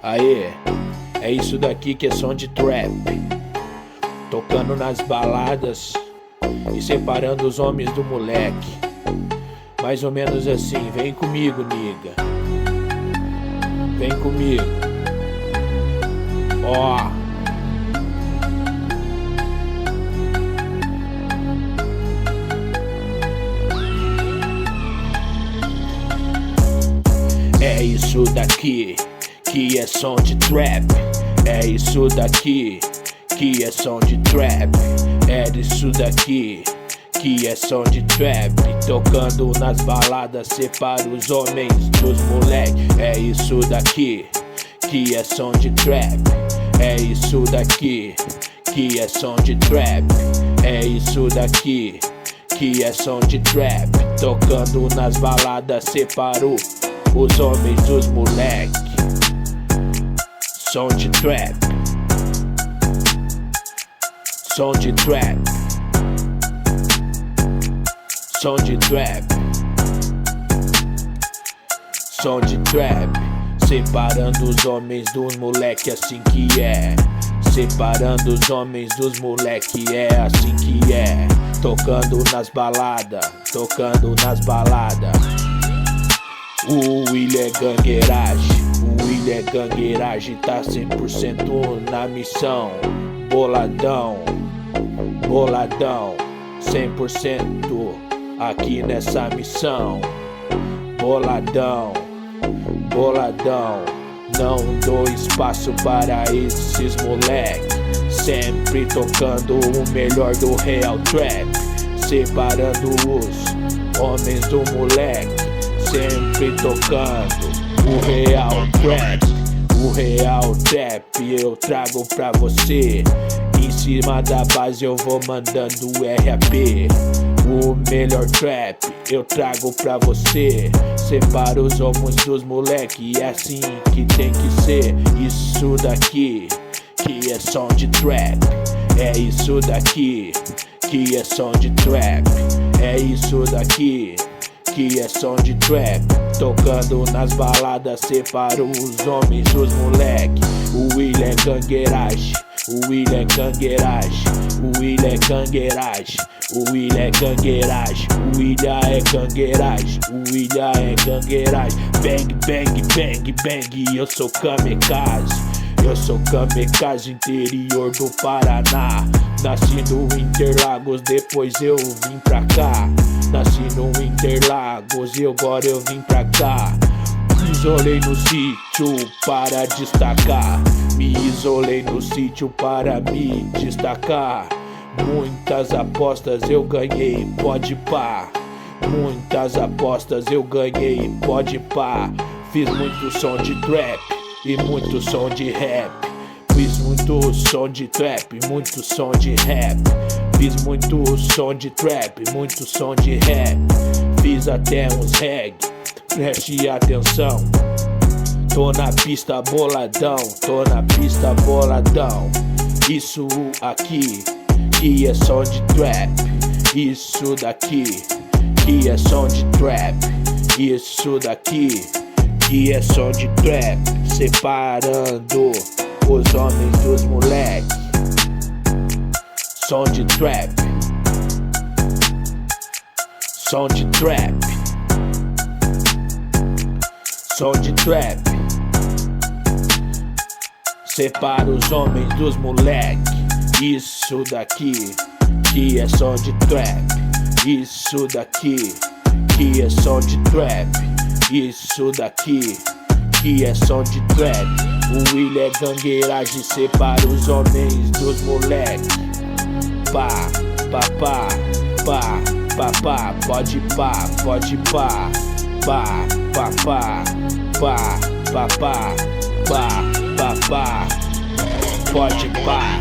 Aê, é isso daqui que é som de trap, tocando nas baladas e separando os homens do moleque. Mais ou menos assim, vem comigo, niga. Vem comigo. Ó. É isso daqui que é som de trap. É isso daqui que é som de trap. É isso daqui que é som de trap. Tocando nas baladas, separa os homens dos moleque. É isso daqui que é som de trap. É isso daqui que é som de trap. É isso daqui que é som de trap. Tocando nas baladas, separou os homens dos moleque. Som de trap. Som de trap. Som de trap. Som de trap. Separando os homens dos moleque, assim que é. Separando os homens dos moleque, é assim que é. Tocando nas baladas, tocando nas baladas. O William é gangueiragem, o William é gangueiragem, tá 100% na missão. Boladão, boladão, 100% aqui nessa missão. Boladão, boladão, não dou espaço para esses moleque. Sempre tocando o melhor do real trap, separando os homens do moleque. Sempre tocando o real trap, o real trap eu trago pra você. Em cima da base eu vou mandando o RAP. O melhor trap eu trago pra você. Separa os homens dos moleque, é assim que tem que ser. Isso daqui que é som de trap. É isso daqui que é som de trap. É isso daqui que é som de trap. Tocando nas baladas, separa os homens dos moleque. O William é gangueiragem, o William é gangueiragem, o William é gangueiragem, o William é gangueiragem, o William é gangueiragem, o William é gangueiragem. Bang, bang, bang, bang, eu sou kamikaze. Eu sou kamikaze, interior do Paraná. Nasci no Interlagos, depois eu vim pra cá. Nasci no Interlagos e agora eu vim pra cá. Me isolei no sítio para destacar. Me isolei no sítio para me destacar. Muitas apostas eu ganhei, pode pá. Muitas apostas eu ganhei, pode pá. Fiz muito som de trap e muito som de rap. Fiz muito som de trap, muito som de rap. Fiz muito som de trap, muito som de rap. Fiz até uns reggae, preste atenção. Tô na pista boladão, tô na pista boladão. Isso aqui que é som de trap. Isso daqui que é som de trap. Isso daqui que é som de trap. Separando os homens dos moleque. Som de trap. Som de trap. Som de trap. Separa os homens dos moleque. Isso daqui que é som de trap. Isso daqui que é som de trap. Isso daqui que é som de trap. O William é gangueiragem, separa os homens dos moleque. Pá, pá, pá, pá, pá, pá, pode pá, pode pá. Pá, pá, pá, pá, pá, pá, pá, pá, pá, pode pá.